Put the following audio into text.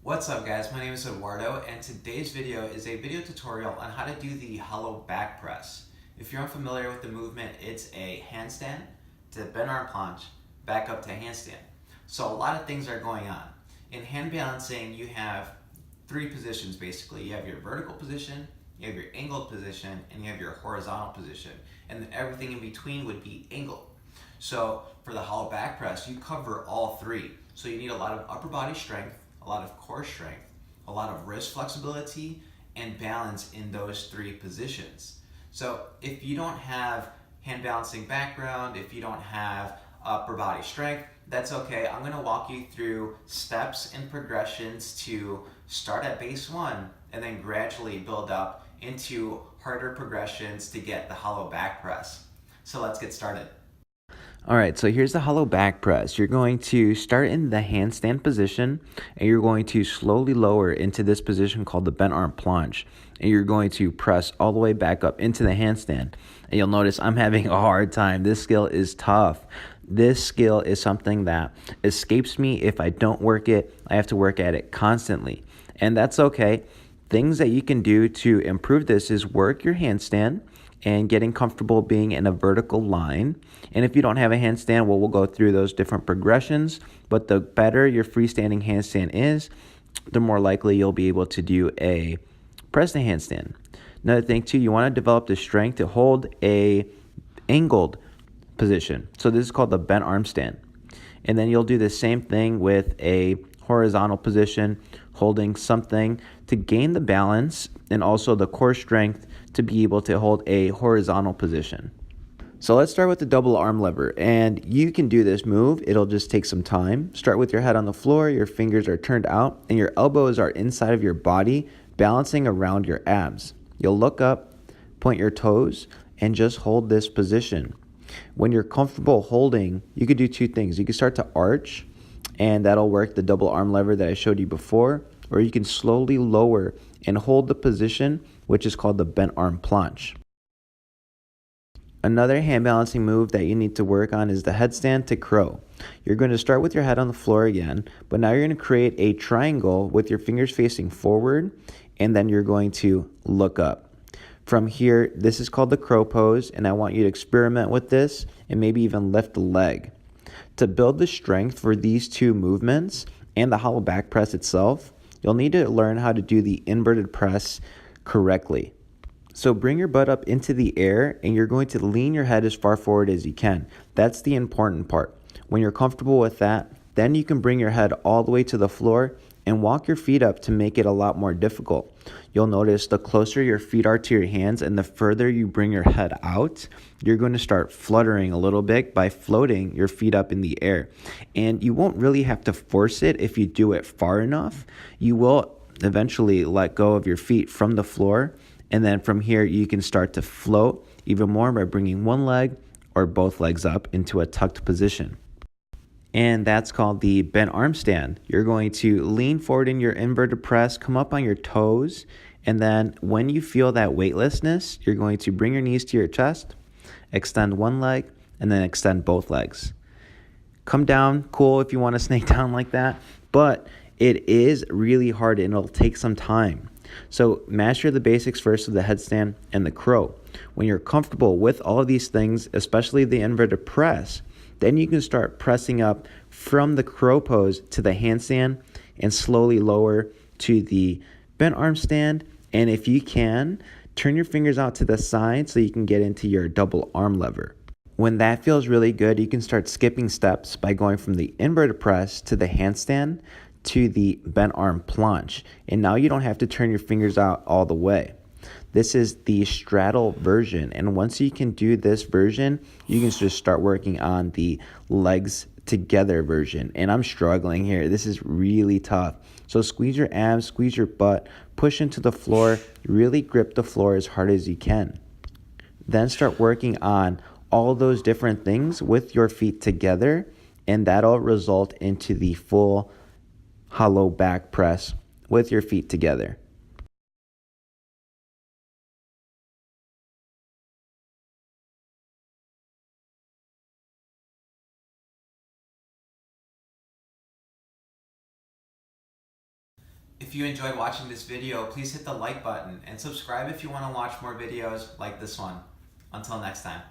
What's up guys, my name is Eduardo and today's video is a video tutorial on how to do the hollow back press. If you're unfamiliar with the movement, it's a handstand to bend arm planche, back up to handstand. So a lot of things are going on. In hand balancing, you have three positions basically. You have your vertical position, you have your angled position, and you have your horizontal position. And then everything in between would be angled. So for the hollow back press, you cover all three. So you need a lot of upper body strength, a lot of core strength, a lot of wrist flexibility, and balance in those three positions. So if you don't have hand balancing background, if you don't have upper body strength, that's okay. I'm gonna walk you through steps and progressions to start at base one and then gradually build up into harder progressions to get the hollow back press. So let's get started. All right, so here's the hollow back press. You're going to start in the handstand position, and you're going to slowly lower into this position called the bent arm planche. And you're going to press all the way back up into the handstand. And you'll notice I'm having a hard time. This skill is tough. This skill is something that escapes me if I don't work it. I have to work at it constantly. And that's okay. Things that you can do to improve this is work your handstand and getting comfortable being in a vertical line. And if you don't have a handstand, well, we'll go through those different progressions. But the better your freestanding handstand is, the more likely you'll be able to do a press to handstand. Another thing too, you want to develop the strength to hold a angled position. So this is called the bent arm stand. And then you'll do the same thing with a horizontal position, holding something to gain the balance and also the core strength to be able to hold a horizontal position. So let's start with the double arm lever, and you can do this move. It'll just take some time. Start with your head on the floor, your fingers are turned out, and your elbows are inside of your body, balancing around your abs. You'll look up, point your toes, and just hold this position. When you're comfortable holding, you could do two things. You can start to arch, and that'll work the double arm lever that I showed you before, or you can slowly lower and hold the position, which is called the bent arm planche. Another hand balancing move that you need to work on is the headstand to crow. You're going to start with your head on the floor again, but now you're going to create a triangle with your fingers facing forward, and then you're going to look up. From here, this is called the crow pose, and I want you to experiment with this and maybe even lift the leg. To build the strength for these two movements and the hollow back press itself, you'll need to learn how to do the inverted press correctly. So bring your butt up into the air, and you're going to lean your head as far forward as you can. That's the important part. When you're comfortable with that, then you can bring your head all the way to the floor and walk your feet up to make it a lot more difficult. You'll notice the closer your feet are to your hands and the further you bring your head out, you're going to start fluttering a little bit by floating your feet up in the air. And you won't really have to force it if you do it far enough. You will eventually let go of your feet from the floor, and then from here you can start to float even more by bringing one leg or both legs up into a tucked position. And that's called the bent arm stand. You're going to lean forward in your inverted press, come up on your toes, and then when you feel that weightlessness, you're going to bring your knees to your chest, extend one leg, and then extend both legs. Come down, cool if you want to snake down like that, but it is really hard and it'll take some time. So master the basics first of the headstand and the crow. When you're comfortable with all of these things, especially the inverted press, then you can start pressing up from the crow pose to the handstand and slowly lower to the bent arm stand. And if you can, turn your fingers out to the side so you can get into your double arm lever. When that feels really good, you can start skipping steps by going from the inverted press to the handstand to the bent arm planche. And now you don't have to turn your fingers out all the way. This is the straddle version, and once you can do this version, you can just start working on the legs together version. And I'm struggling here. This is really tough. So squeeze your abs, squeeze your butt, push into the floor, really grip the floor as hard as you can. Then start working on all those different things with your feet together, and that'll result into the full hollow back press with your feet together. If you enjoyed watching this video, please hit the like button and subscribe if you want to watch more videos like this one. Until next time.